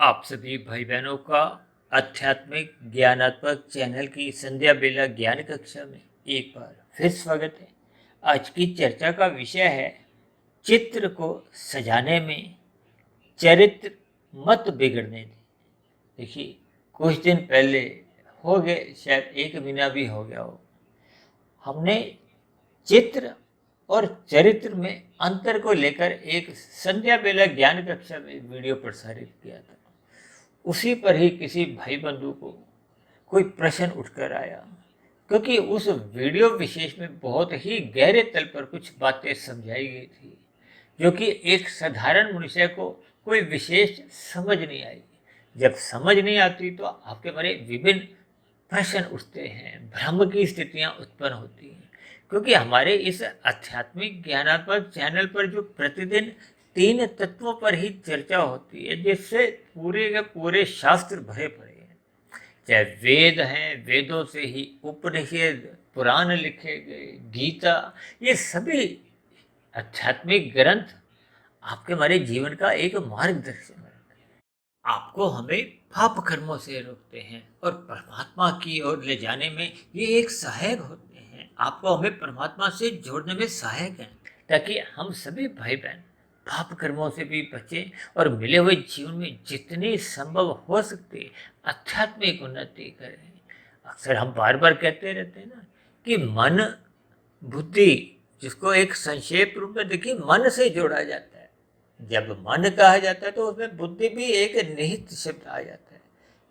आप सभी भाई बहनों का आध्यात्मिक ज्ञानात्मक चैनल की संध्या बेला ज्ञान कक्षा में एक बार फिर स्वागत है। आज की चर्चा का विषय है चित्र को सजाने में चरित्र मत बिगड़ने दें। देखिए, कुछ दिन पहले हो गए, शायद एक महीना भी हो गया हो, हमने चित्र और चरित्र में अंतर को लेकर एक संध्या बेला ज्ञान कक्षा में वीडियो प्रसारित किया था। उसी पर ही किसी भाई बंधु को कोई प्रश्न उठकर आया, क्योंकि उस वीडियो विशेष में बहुत ही गहरे तल पर कुछ बातें समझाई गई थी जो कि एक साधारण मनुष्य को कोई विशेष समझ नहीं आई। जब समझ नहीं आती तो आपके बारे विभिन्न प्रश्न उठते हैं, भ्रम की स्थितियां उत्पन्न होती हैं। क्योंकि हमारे इस आध्यात्मिक ज्ञानात्मक चैनल पर जो प्रतिदिन 3 तत्वों पर ही चर्चा होती है, जिससे पूरे के पूरे शास्त्र भरे पड़े हैं, चाहे वेद हैं, वेदों से ही उपनिषद पुराण लिखे गए, गीता, ये सभी आध्यात्मिक ग्रंथ आपके हमारे जीवन का एक मार्गदर्शन है। आपको हमें पाप कर्मों से रोकते हैं और परमात्मा की ओर ले जाने में ये एक सहायक होते हैं। आपको हमें परमात्मा से जोड़ने में सहायक हैं, ताकि हम सभी भाई बहन पाप कर्मों से भी बचें और मिले हुए जीवन में जितनी संभव हो सकती आध्यात्मिक उन्नति करें। अक्सर हम बार बार कहते रहते हैं ना कि मन बुद्धि, जिसको एक संक्षेप रूप में देखिए मन से जोड़ा जाता है। जब मन कहा जाता है तो उसमें बुद्धि भी एक निहित शब्द आ जाता है।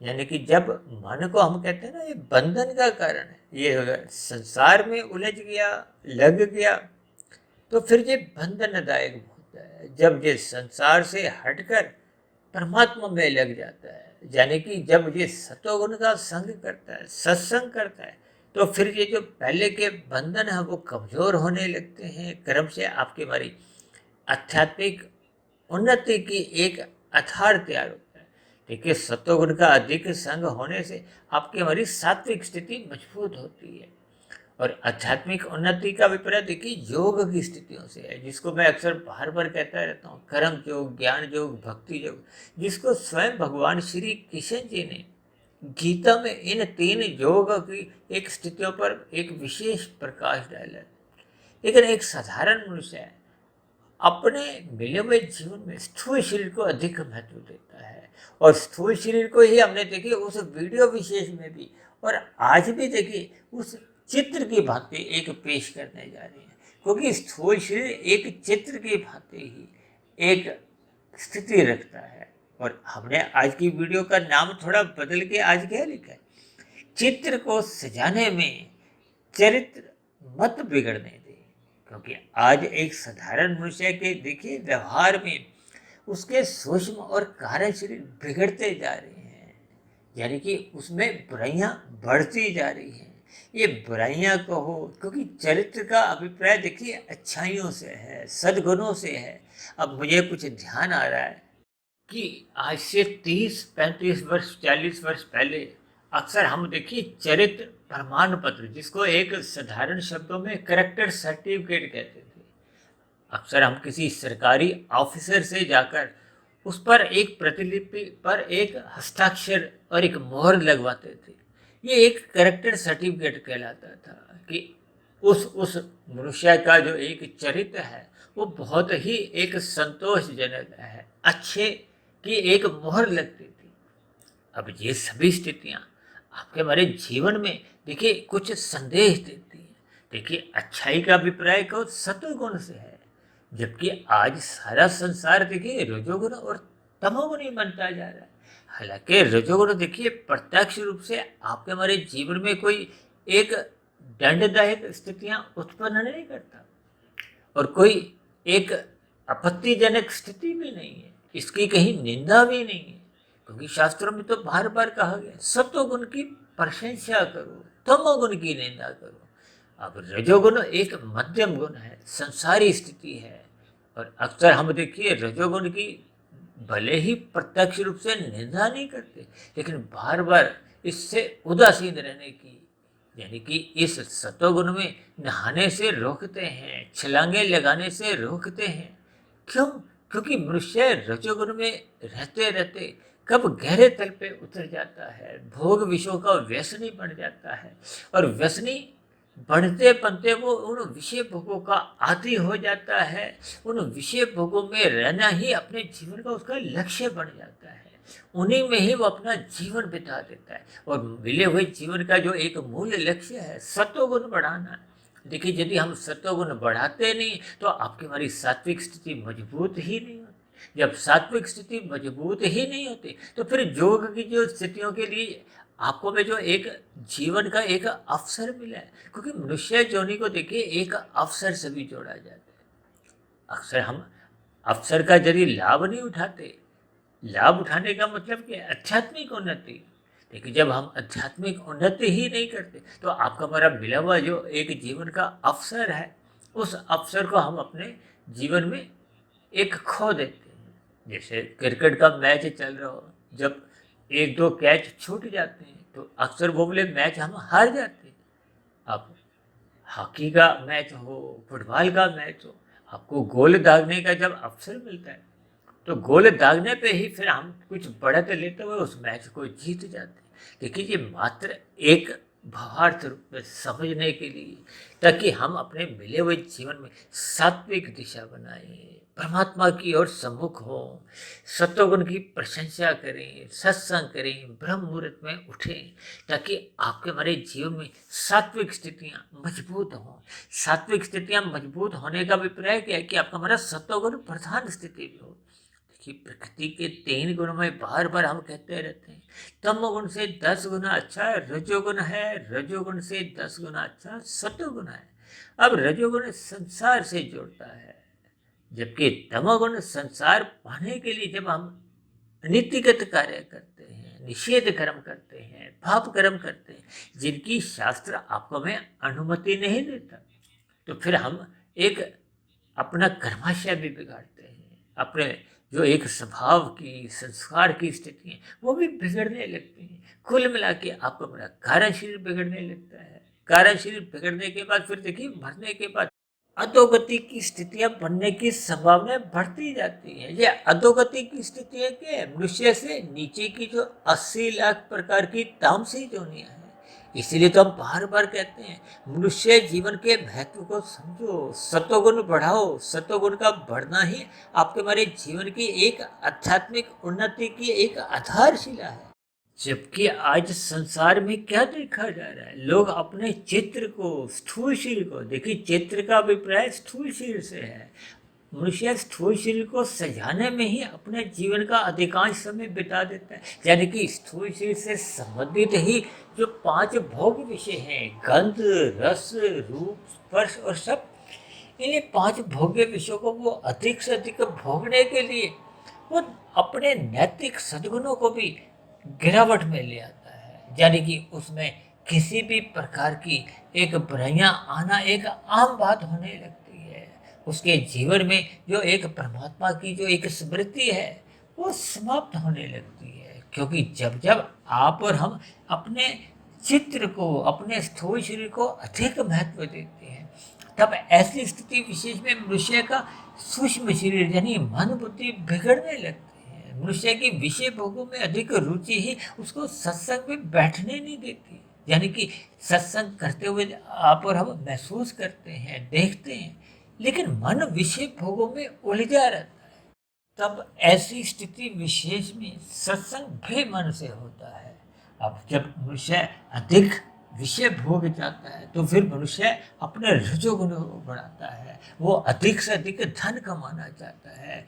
यानी कि जब मन को हम कहते हैं ना, ये बंधन का कारण है, ये अगर संसार में उलझ गया, लग गया, तो फिर ये बंधनदायक होता है। जब ये संसार से हटकर परमात्मा में लग जाता है, यानी कि जब ये सतोगुण का संग करता है, सत्संग करता है, तो फिर ये जो पहले के बंधन है वो कमजोर होने लगते हैं। क्रम से आपकी हमारी आध्यात्मिक उन्नति की एक आधार तैयार होता है। देखिए, सतोगुण का अधिक संग होने से आपकी हमारी सात्विक स्थिति मजबूत होती है। और आध्यात्मिक उन्नति का विपरीत देखिए योग की स्थितियों से है, जिसको मैं अक्सर बार बार कहता रहता हूँ, कर्म योग, ज्ञान योग, भक्ति योग, जिसको स्वयं भगवान श्री कृष्ण जी ने गीता में इन 3 योग की एक स्थितियों पर एक विशेष प्रकाश डाला है। लेकिन एक साधारण मनुष्य है अपने मिले हुए जीवन में स्थूल शरीर को अधिक महत्व देता है, और स्थूल शरीर को ही हमने देखिए उस वीडियो विशेष में भी और आज भी देखिए उस चित्र की भांति एक पेश करने जा रहे हैं। क्योंकि स्थूल शरीर एक चित्र की भांति ही एक स्थिति रखता है। और हमने आज की वीडियो का नाम थोड़ा बदल के आज क्या लिखा है, चित्र को सजाने में चरित्र मत बिगड़ने दे। क्योंकि आज एक साधारण मनुष्य के देखिए व्यवहार में उसके सूक्ष्म और कारण शरीर बिगड़ते जा रहे हैं, यानी कि उसमें बुराइयां बढ़ती जा रही हैं। ये बुराइयां कहो, क्योंकि चरित्र का अभिप्राय देखिए अच्छाइयों से है, सद्गुणों से है। अब मुझे कुछ ध्यान आ रहा है कि आज से 30-35 वर्ष 40 वर्ष पहले अक्सर हम देखिए चरित्र प्रमाण पत्र, जिसको एक साधारण शब्दों में करेक्टर सर्टिफिकेट कहते थे, अक्सर हम किसी सरकारी ऑफिसर से जाकर उस पर एक प्रतिलिपि पर एक हस्ताक्षर और एक मोहर लगवाते थे। ये एक करेक्टर सर्टिफिकेट कहलाता था कि उस मनुष्य का जो एक चरित्र है वो बहुत ही एक संतोषजनक है, अच्छे की एक मोहर लगती थी। अब ये सभी स्थितियां आपके हमारे जीवन में देखिए कुछ संदेश देती हैं। देखिए, अच्छाई का अभिप्राय को सत्वगुण से है, जबकि आज सारा संसार देखिए रजोगुण और तमोगुण ही बनता जा रहा है। हालांकि रजोगुण देखिए प्रत्यक्ष रूप से आपके हमारे जीवन में कोई एक दंडदायक स्थितियां उत्पन्न नहीं करता और कोई एक आपत्तिजनक स्थिति भी नहीं है, इसकी कहीं निंदा भी नहीं है। क्योंकि शास्त्रों में तो बार बार कहा गया सत्वगुण की प्रशंसा करो, तमोगुण की निंदा करो। अब रजोगुण एक मध्यम गुण है, संसारी स्थिति है, और अक्सर हम देखिए रजोगुण की भले ही प्रत्यक्ष रूप से निंदा नहीं करते, लेकिन बार बार इससे उदासीन रहने की, यानी कि इस सतोगुण में नहाने से रोकते हैं, छलांगे लगाने से रोकते हैं। क्यों? क्योंकि मनुष्य रजोगुण में रहते रहते कब गहरे तल पे उतर जाता है, भोग विषयों का व्यसनी बन जाता है, और व्यसनी बढ़ते बनते वो उन विषय भोगों का आदी हो जाता है। उन विषय भोगों में रहना ही अपने जीवन का उसका लक्ष्य बन जाता है। उन्हीं में ही वो अपना जीवन बिता देता है, और मिले हुए जीवन का जो एक मूल लक्ष्य है सत्वगुण बढ़ाना। देखिए, यदि हम सत्वगुण बढ़ाते नहीं तो आपकी हमारी सात्विक स्थिति मजबूत ही नहीं होती। जब सात्विक स्थिति मजबूत ही नहीं होती तो फिर योग की जो स्थितियों के लिए आपको में जो एक जीवन का एक अवसर मिला है, क्योंकि मनुष्य जोनि को देखिए एक अवसर से भी जोड़ा जाता है। अक्सर हम अवसर का जरिए लाभ नहीं उठाते। लाभ उठाने का मतलब क्या है? आध्यात्मिक उन्नति। देखिए, जब हम आध्यात्मिक उन्नति ही नहीं करते तो आपका हमारा मिला हुआ जो एक जीवन का अवसर है, उस अवसर को हम अपने जीवन में एक खो देते हैं। जैसे क्रिकेट का मैच चल रहा हो, जब एक दो कैच छूट जाते हैं तो अक्सर वो बोले मैच हम हार जाते हैं। अब हॉकी का मैच हो, फुटबॉल का मैच हो, आपको गोल दागने का जब अवसर मिलता है तो गोल दागने पे ही फिर हम कुछ बढ़त लेते हुए उस मैच को जीत जाते हैं। देखिए, ये मात्र एक भावार्थ रूप में समझने के लिए, ताकि हम अपने मिले हुए जीवन में सात्विक दिशा बनाएं, परमात्मा की ओर सम्मुख हों, सत्वगुण की प्रशंसा करें, सत्संग करें, ब्रह्म मुहूर्त में उठें, ताकि आपके हमारे जीवन में सात्विक स्थितियाँ मजबूत हों। सात्विक स्थितियाँ मजबूत होने का अभिप्राय क्या है कि आपका हमारा सत्वगुण प्रधान स्थिति भी हो। कि प्रकृति के 3 गुणों में बार बार हम कहते रहते हैं, तम गुण से 10 गुना अच्छा रजोगुण है, रजोगुण से 10 गुना अच्छा सत्वगुण है। अब रजोगुण संसार से जोड़ता है, जबकि तमोगुण संसार पाने के लिए जब हम नीतिगत कार्य करते हैं, निषेध कर्म करते हैं, पाप कर्म करते हैं, जिनकी शास्त्र आपको में अनुमति नहीं देता, तो फिर हम एक अपना कर्माशय भी बिगाड़ते हैं। अपने जो एक स्वभाव की, संस्कार की स्थिति है वो भी बिगड़ने लगती हैं। कुल मिला के आपका पूरा कार्यशील बिगड़ने लगता है। कार्यशील बिगड़ने के बाद फिर देखिए, मरने के बाद अधोगति की स्थितियां बनने की संभावना बढ़ती जाती है। ये अधोगति की स्थितियां क्या है? मनुष्य से नीचे की जो 80 लाख प्रकार की तामसिक योनियां हैं। इसीलिए तो हम बार बार कहते हैं, मनुष्य जीवन के महत्व को समझो, सत्वगुण बढ़ाओ। सत्वगुण का बढ़ना ही आपके हमारे जीवन की एक आध्यात्मिक उन्नति की एक आधारशिला है। जबकि आज संसार में क्या देखा जा रहा है? लोग अपने चित्र को, स्थूल शरीर को, देखिए चित्र का अभिप्राय स्थूल शरीर से है। मनुष्य स्थूल शरीर को सजाने में ही अपने जीवन का अधिकांश समय बिता देता है। यानी कि स्थूल शरीर से संबंधित ही जो 5 भोग विषय हैं, गंध, रस, रूप, स्पर्श और शब्द, इन्हीं 5 भोग्य विषयों को वो अधिक से अधिक भोगने के लिए वो अपने नैतिक सद्गुणों को भी गिरावट में ले आता है। यानी कि उसमें किसी भी प्रकार की एक बुराइयां आना एक आम बात होने लगती है। उसके जीवन में जो एक परमात्मा की जो एक स्मृति है वो समाप्त होने लगती है। क्योंकि जब जब आप और हम अपने चित्र को, अपने स्थूल शरीर को अधिक महत्व देते हैं, तब ऐसी स्थिति विशेष में मनुष्य का सूक्ष्म शरीर यानी मन बुद्धि बिगड़ने लगती है। मनुष्य की विषय भोगों में अधिक रुचि ही उसको सत्संग में बैठने नहीं देती। यानी कि सत्संग करते हुए आप और हम महसूस करते हैं, देखते हैं, लेकिन मन विषय भोगों में उलझा रहता है। तब ऐसी स्थिति विशेष में सत्संग भी मन से होता है। अब जब मनुष्य अधिक विषय भोग जाता है तो फिर मनुष्य अपने रजोगुण को बढ़ाता है। वो अधिक से अधिक धन कमाना चाहता है,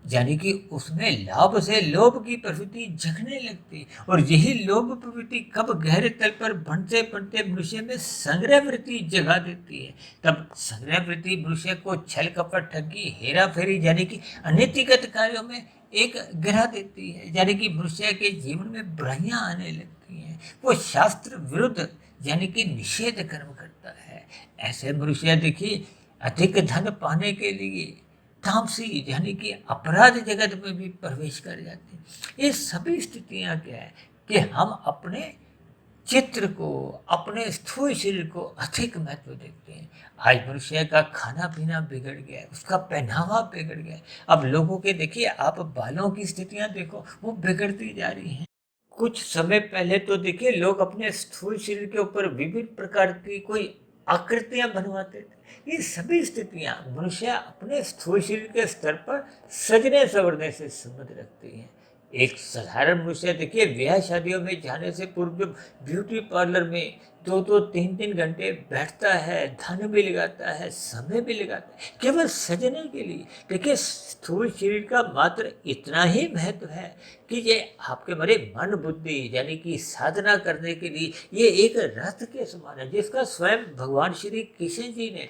यानी कि उसमें लाभ से लोभ की प्रवृत्ति जगने लगती, और यही लोभ प्रवृत्ति कब गहरे तल पर बनते बनते मनुष्य में संग्रह वृत्ति जगा देती है। तब संग्रह वृत्ति मनुष्य को छल कपट, ठगी, हेरा फेरी यानी कि अनैतिक कार्यों में एक गिरा देती है। यानी कि मनुष्य के जीवन में बुराइयां आने लगती हैं। वो शास्त्र विरुद्ध यानी कि निषेध कर्म करता है। ऐसे मनुष्य देखिए अधिक धन पाने के लिए तामसी यानी कि अपराध जगत में भी प्रवेश कर जाते हैं। ये सभी स्थितियां क्या है कि हम अपने चित्र को, अपने स्थूल शरीर को अधिक महत्व देते हैं। आज मनुष्य का खाना पीना बिगड़ गया है, उसका पहनावा बिगड़ गया है। अब लोगों के देखिए, आप बालों की स्थितियां देखो, वो बिगड़ती जा रही हैं। कुछ समय पहले तो देखिए, लोग अपने स्थूल शरीर के ऊपर विभिन्न प्रकार की कोई आकृतियां बनवाते थे। ये सभी स्थितियां मनुष्य अपने स्थूल शरीर के स्तर पर सजने संवरने से संबंध रखती हैं। एक साधारण मनुष्य देखिए, ब्याह शादियों में जाने से पूर्व जो ब्यूटी पार्लर में 2-2 3-3 घंटे बैठता है, धन भी लगाता है, समय भी लगाता है, केवल सजने के लिए। देखिए, स्थूल शरीर का मात्र इतना ही महत्व है कि ये आपके मेरे मन बुद्धि यानी कि साधना करने के लिए ये एक रथ के समान है, जिसका स्वयं भगवान श्री कृष्ण जी ने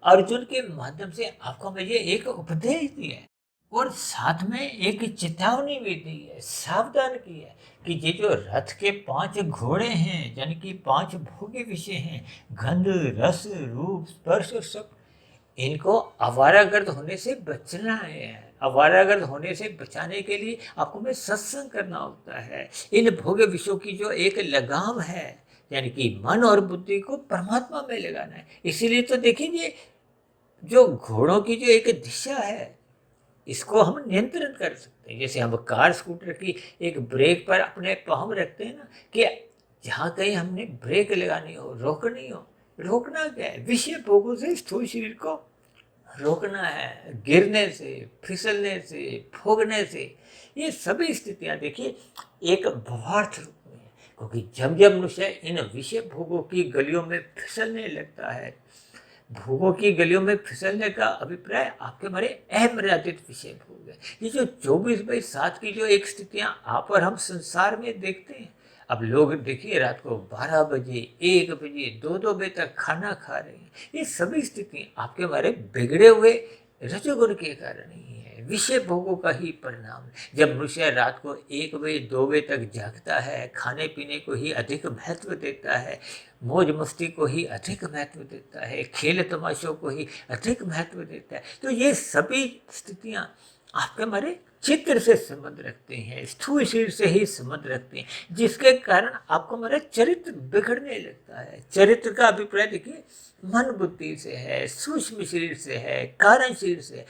अर्जुन के माध्यम से आपको मुझे एक उपदेश दिया है, और साथ में एक चेतावनी भी दी है, सावधान की है कि ये जो रथ के 5 घोड़े हैं, यानी कि 5 भोग्य विषय हैं, गंध, रस, रूप, स्पर्श और सब, इनको आवारागर्द होने से बचना है। आवारागर्द होने से बचाने के लिए आपको में सत्संग करना होता है। इन भोग्य विषयों की जो एक लगाम है, यानी कि मन और बुद्धि को परमात्मा में लगाना है। इसीलिए तो देखिए, जो घोड़ों की जो एक दिशा है, इसको हम नियंत्रण कर सकते हैं। जैसे हम कार स्कूटर की एक ब्रेक पर अपने पाँव रखते हैं ना, कि जहाँ कहीं हमने ब्रेक लगानी हो, रोकनी हो, रोकना क्या है, विषय भोगों से स्थूल शरीर को रोकना है, गिरने से, फिसलने से, भोगने से। ये सभी स्थितियाँ देखिए एक भावार्थ रूप में है, क्योंकि जब जब मनुष्य इन विषय भोगों की गलियों में फिसलने लगता है, भोगों की गलियों में फिसलने का अभिप्राय आपके हमारे अमर्यादित विषय भोग है। ये जो 24/7 की जो एक स्थितियां आप और हम संसार में देखते हैं, अब लोग देखिए रात को 12 बजे, 1 बजे, 2-2 बजे तक खाना खा रहे हैं। ये सभी स्थिति आपके हमारे बिगड़े हुए रजोगुण के कारण ही है, विषय भोगों का ही परिणाम। जब मनुष्य रात को 1 बजे, 2 बजे तक जागता है, खाने पीने को ही अधिक महत्व देता है, मौज मस्ती को ही अधिक महत्व देता है, खेल तमाशों को ही अधिक महत्व देता है, तो ये सभी स्थितियां आपके हमारे चित्र से संबंध रखते हैं, स्थूल शरीर से ही संबंध रखते हैं, जिसके कारण आपको हमारा चरित्र बिगड़ने लगता है। चरित्र का अभिप्राय देखिए मन बुद्धि से है, सूक्ष्म शरीर से है, कारण शरीर से है।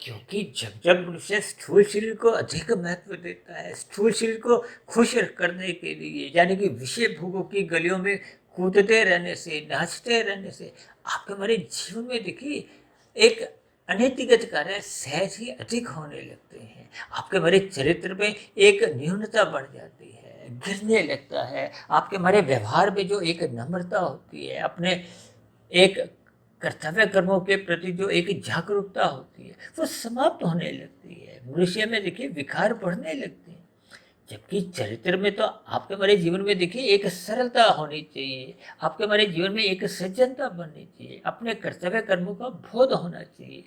क्योंकि जब जब मनुष्य स्थूल शरीर को अधिक महत्व देता है, स्थूल शरीर को खुश करने के लिए, यानी कि विषय भोगों की गलियों में कूदते रहने से, नाचते रहने से, आपके हमारे जीवन में देखिए एक अनैतिकत कार्य सहज ही अधिक होने लगते हैं। आपके हमारे चरित्र में एक न्यूनता बढ़ जाती है, गिरने लगता है। आपके हमारे व्यवहार में जो एक नम्रता होती है, अपने एक कर्तव्य कर्मों के प्रति जो एक जागरूकता होती है, वो समाप्त होने लगती है। मनुष्य में देखिए विकार बढ़ने लगते हैं। जबकि चरित्र में तो आपके हमारे जीवन में देखिए एक सरलता होनी चाहिए, आपके हमारे जीवन में एक सज्जनता बननी चाहिए, अपने कर्तव्य कर्मों का बोध होना चाहिए,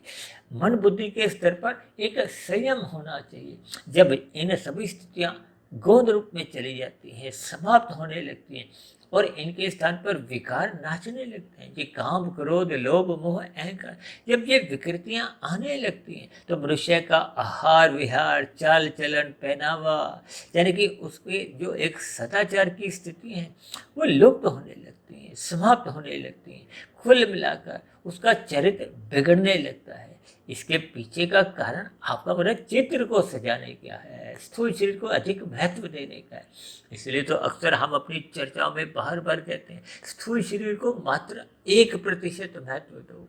मन बुद्धि के स्तर पर एक संयम होना चाहिए। जब इन सभी स्थितियां गोंद रूप में चली जाती हैं, समाप्त होने लगती हैं, और इनके स्थान पर विकार नाचने लगते हैं, ये काम, क्रोध, लोभ, मोह, अहंकार, जब ये विकृतियां आने लगती हैं, तो मनुष्य का आहार विहार, चाल चलन, पहनावा, यानी कि उसके जो एक सदाचार की स्थिति है, वो लुप्त होने लगती हैं, समाप्त होने लगती हैं। कुल मिलाकर उसका चरित्र बिगड़ने लगता है। इसके पीछे का कारण आपका बड़ा चित्र को सजाने का है, स्थूल शरीर को अधिक महत्व देने का है। इसलिए तो अक्सर हम अपनी चर्चाओं में बार बार कहते हैं, स्थूल शरीर को मात्र 1% महत्व दो,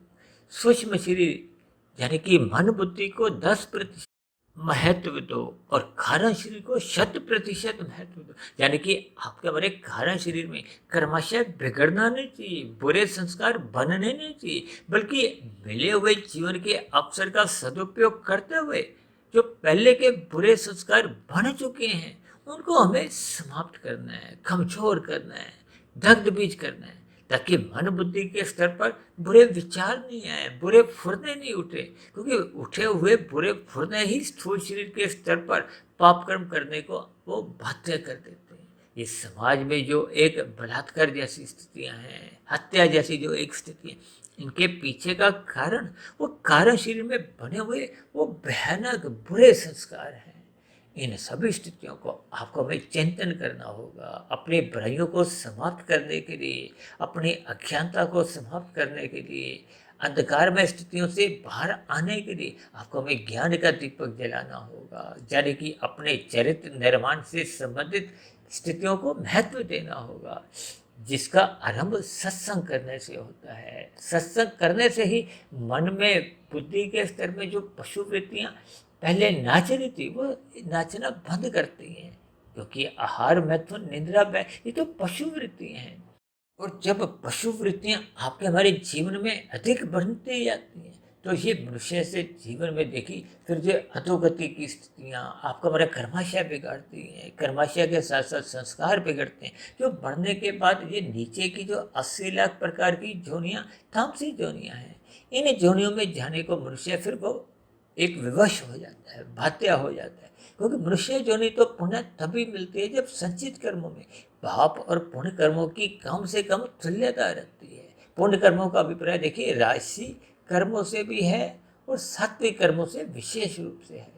सूक्ष्म शरीर यानी कि मन बुद्धि को 10% महत्व दो, और कारण शरीर को 100% महत्व दो। यानी कि आपके हमारे कारण शरीर में कर्माशय बिगड़ना नहीं चाहिए, बुरे संस्कार बनने नहीं चाहिए, बल्कि मिले हुए जीवन के अवसर का सदुपयोग करते हुए जो पहले के बुरे संस्कार बन चुके हैं, उनको हमें समाप्त करना है, कमजोर करना है, दग्ध बीज करना है, ताकि मन बुद्धि के स्तर पर बुरे विचार नहीं आए, बुरे फुरने नहीं उठे, क्योंकि उठे हुए बुरे फुरने ही स्थूल शरीर के स्तर पर पाप कर्म करने को वो बाध्य कर देते हैं। इस समाज में जो एक बलात्कार जैसी स्थितियां हैं, हत्या जैसी जो एक स्थिति है, इनके पीछे का कारण वो कारण शरीर में बने हुए वो भयानक बुरे संस्कार हैं। इन सभी स्थितियों को आपको हमें चिंतन करना होगा। अपनी बुराइयों को समाप्त करने के लिए, अपनी अज्ञानता को समाप्त करने के लिए, अंधकारमय स्थितियों से बाहर आने के लिए आपको हमें ज्ञान का दीपक जलाना होगा। यानी कि अपने चरित्र निर्माण से संबंधित स्थितियों को महत्व देना होगा, जिसका आरंभ सत्संग करने से होता है। सत्संग करने से ही मन में, बुद्धि के स्तर में जो पशु वृत्तियां पहले नाच रही थी, वो नाचना बंद करती हैं। क्योंकि आहार, मैथुन, निद्रा, व्यय, ये तो पशु वृत्तियां हैं। और जब पशु वृत्तियां आपके हमारे जीवन में अधिक बढ़ती जाती हैं, तो ये मनुष्य से जीवन में देखी फिर जो अधोगति की स्थितियाँ आपका हमारा कर्माशय बिगाड़ती हैं। कर्माशय के साथ साथ संस्कार बिगड़ते हैं, जो बढ़ने के बाद ये नीचे की जो 80 लाख प्रकार की जोनियाँ, तामसी जोनियाँ हैं, इन जोनियों में जाने को मनुष्य फिर वो एक विवश हो जाता है, बात्या हो जाता है। क्योंकि मनुष्य जोनि तो पुण्य तभी मिलती है जब संचित कर्मों में पाप और पुण्य कर्मों की कम से कम तुल्यता रहती है। पुण्य कर्मों का अभिप्राय देखिए राशि कर्मों से भी है और सात्विक कर्मों से विशेष रूप से है।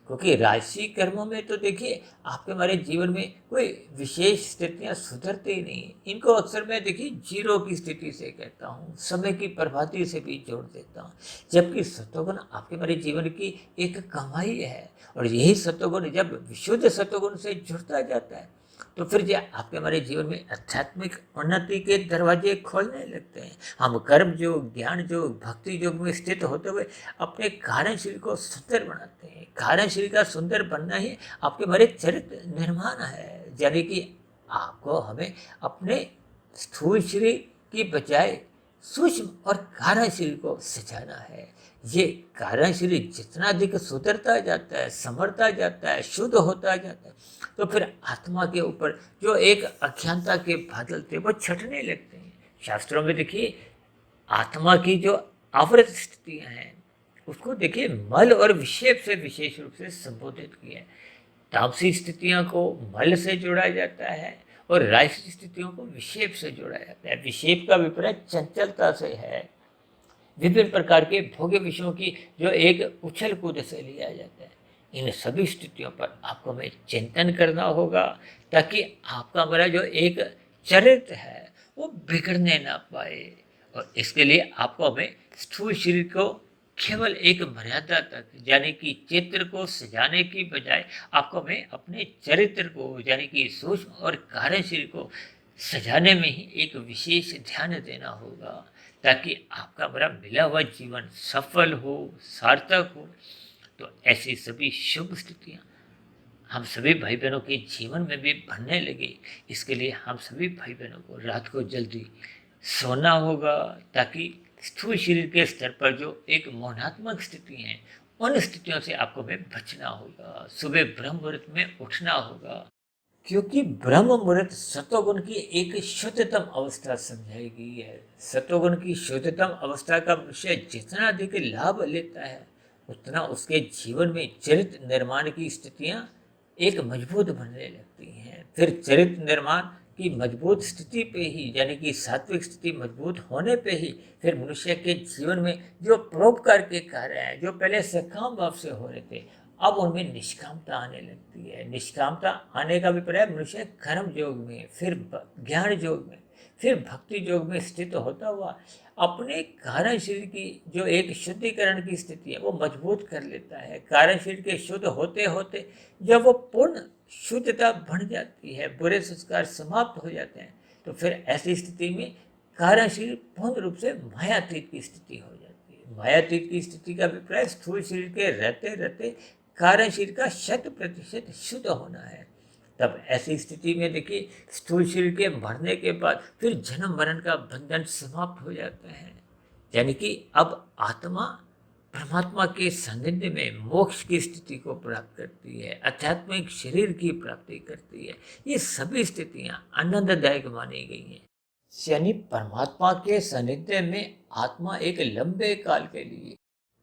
क्योंकि राशि कर्मों में तो देखिए आपके हमारे जीवन में कोई विशेष स्थितियां सुधरती ही नहीं। इनको अक्सर मैं देखिए जीरो की स्थिति से कहता हूँ, समय की बर्बादी से भी जोड़ देता हूँ। जबकि सत्वगुण आपके हमारे जीवन की एक कमाई है, और यही सत्वगुण जब विशुद्ध सत्वगुण से जुड़ता जाता है, तो फिर जो आपके हमारे जीवन में आध्यात्मिक उन्नति के दरवाजे खोलने लगते हैं। हम कर्म योग, ज्ञान योग, भक्ति योग में स्थित होते हुए अपने कार्यशील को सुंदर बनाते हैं। कार्यशील का सुंदर बनना ही आपके हमारे चरित्र निर्माण है। यानी कि आपको हमें अपने स्थूल शरीर की बजाय सूक्ष्म और कार्यशील को सजाना है। ये कार्यशील जितना अधिक सुधरता जाता है, संवरता जाता है, शुद्ध होता जाता है, तो फिर आत्मा के ऊपर जो एक अज्ञानता के बादल थे वो छटने लगते हैं। शास्त्रों में देखिए आत्मा की जो आवृत स्थितियाँ हैं, उसको देखिए मल और विक्षेप से विशेष रूप से संबोधित किया है। तामसी स्थितियों को मल से जोड़ा जाता है और राजसी स्थितियों को विक्षेप से जोड़ा जाता है। विक्षेप का अभिप्राय चंचलता से है, विभिन्न प्रकार के भोग्य विषयों की जो एक उछल कूद से लिया जाता है। इन सभी स्थितियों पर आपको हमें चिंतन करना होगा, ताकि आपका हमारा जो एक चरित्र है वो बिगड़ने ना पाए। और इसके लिए आपको हमें स्थूल शरीर को केवल एक मर्यादा तक, यानी कि चित्र को सजाने की बजाय आपको हमें अपने चरित्र को, यानी कि सूक्ष्म और कार्यशील को सजाने में ही एक विशेष ध्यान देना होगा, ताकि आपका बड़ा मिला हुआ जीवन सफल हो, सार्थक हो। तो ऐसी सभी शुभ स्थितियाँ हम सभी भाई बहनों के जीवन में भी बनने लगे। इसके लिए हम सभी भाई बहनों को रात को जल्दी सोना होगा, ताकि स्थूल शरीर के स्तर पर जो एक मौनात्मक स्थिति है, उन स्थितियों से आपको हमें बचना होगा। सुबह ब्रह्म मुहूर्त में उठना होगा, क्योंकि ब्रह्म मुहूर्त सत्वगुण की एक शुद्धतम अवस्था समझाई गई है। सत्वगुण की शुद्धतम अवस्था का मनुष्य जितना अधिक लाभ लेता है, उतना उसके जीवन में चरित्र निर्माण की स्थितियां एक मजबूत बनने लगती हैं। फिर चरित्र निर्माण की मजबूत स्थिति पे ही, यानी कि सात्विक स्थिति मजबूत होने पे ही, फिर मनुष्य के जीवन में जो परोपकार के कार्य हैं, जो पहले सकाम भाव से हो रहे थे, अब उनमें निष्कामता आने लगती है। निष्कामता आने का अभिप्राय मनुष्य कर्म योग में, फिर ज्ञान योग में, फिर भक्ति योग में स्थित होता हुआ अपने कारण शरीर की जो एक शुद्धिकरण की स्थिति है वो मजबूत कर लेता है। कारण शरीर के शुद्ध होते होते जब वो पूर्ण शुद्धता बढ़ जाती है, बुरे संस्कार समाप्त हो जाते हैं, तो फिर ऐसी स्थिति में कारण शरीर पूर्ण रूप से मायातीत की स्थिति हो जाती है। मायातीत की स्थिति का अभिप्राय स्थूल शरीर के रहते रहते कारण शरीर का 100% शुद्ध होना है। तब ऐसी स्थिति में देखिए स्थूल शरीर के मरने के बाद फिर जन्म मरण का बंधन समाप्त हो जाता है। यानी कि अब आत्मा परमात्मा के सानिध्य में मोक्ष की स्थिति को प्राप्त करती है, आध्यात्मिक शरीर की प्राप्ति करती है। ये सभी स्थितियां आनंददायक मानी गई हैं। यानी परमात्मा के सानिध्य में आत्मा एक लंबे काल के लिए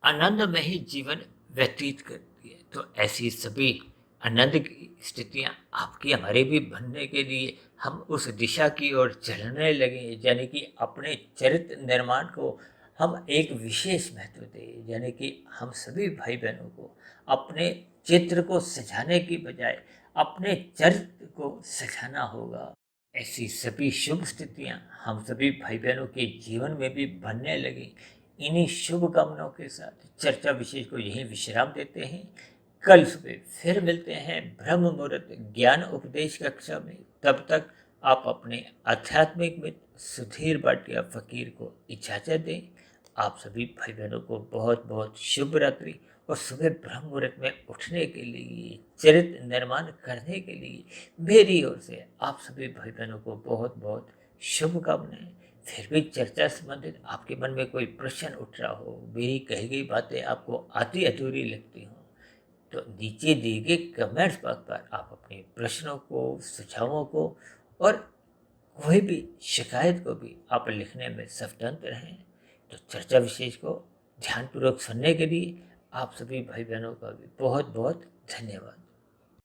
आनंद में ही जीवन व्यतीत करती है। तो ऐसी सभी आनंद की स्थितियाँ आपकी हमारे भी बनने के लिए हम उस दिशा की ओर चलने लगे, यानी कि अपने चरित्र निर्माण को हम एक विशेष महत्व दें। यानी कि हम सभी भाई बहनों को अपने चित्र को सजाने की बजाय अपने चरित्र को सजाना होगा। ऐसी सभी शुभ स्थितियां हम सभी भाई बहनों के जीवन में भी बनने लगी। इन्हीं शुभ कामनाओं के साथ चर्चा विशेष को यहीं विश्राम देते हैं। कल सुबह फिर मिलते हैं ब्रह्म मुहूर्त ज्ञान उपदेश कक्षा में। तब तक आप अपने आध्यात्मिक मित्र सुधीर भाटिया फकीर को इजाजत दें। आप सभी भाई बहनों को बहुत बहुत शुभ रात्रि। और सुबह ब्रह्म मुहूर्त में उठने के लिए, चरित्र निर्माण करने के लिए मेरी ओर से आप सभी भाई बहनों को बहुत बहुत शुभकामनाएं। फिर भी चर्चा संबंधित आपके मन में कोई प्रश्न उठ रहा हो, मेरी कही गई बातें आपको आधी अधूरी लगती हो, तो नीचे दिए गए कमेंट्स बॉक्स पर आप अपने प्रश्नों को, सुझावों को और कोई भी शिकायत को भी आप लिखने में स्वतंत्र हैं। तो चर्चा विशेष को ध्यानपूर्वक सुनने के लिए आप सभी भाई बहनों का भी बहुत बहुत धन्यवाद।